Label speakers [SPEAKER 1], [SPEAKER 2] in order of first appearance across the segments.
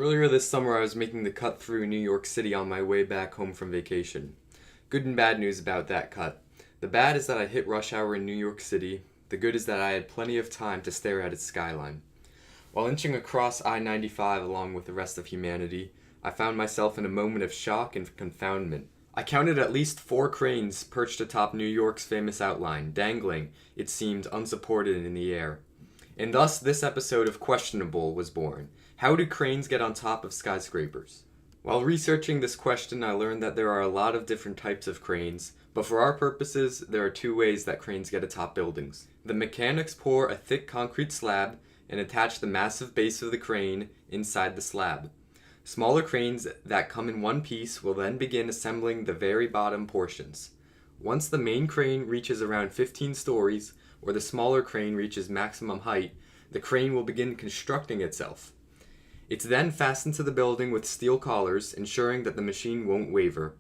[SPEAKER 1] Earlier this summer, I was making the cut through New York City on my way back home from vacation. Good and bad news about that cut. The bad is that I hit rush hour in New York City. The good is that I had plenty of time to stare at its skyline. While inching across I-95 along with the rest of humanity, I found myself in a moment of shock and confoundment. I counted at least 4 cranes perched atop New York's famous outline, dangling, it seemed, unsupported in the air. And thus this episode of Questionable was born. How do cranes get on top of skyscrapers? While researching this question, I learned that there are a lot of different types of cranes, but for our purposes, there are 2 ways that cranes get atop buildings. The mechanics pour a thick concrete slab and attach the massive base of the crane inside the slab. Smaller cranes that come in one piece will then begin assembling the very bottom portions. Once the main crane reaches around 15 stories, or the smaller crane reaches maximum height, the crane will begin constructing itself. It's then fastened to the building with steel collars, ensuring that the machine won't waver.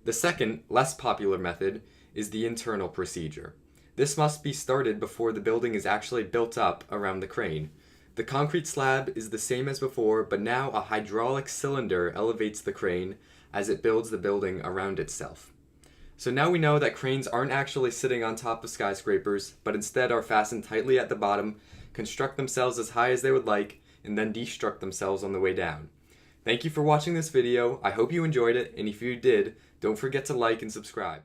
[SPEAKER 1] The second, less popular method is the internal procedure. This must be started before the building is actually built up around the crane. The concrete slab is the same as before, but now a hydraulic cylinder elevates the crane as it builds the building around itself. So now we know that cranes aren't actually sitting on top of skyscrapers, but instead are fastened tightly at the bottom, construct themselves as high as they would like, and then destruct themselves on the way down. Thank you for watching this video. I hope you enjoyed it, and if you did, don't forget to like and subscribe.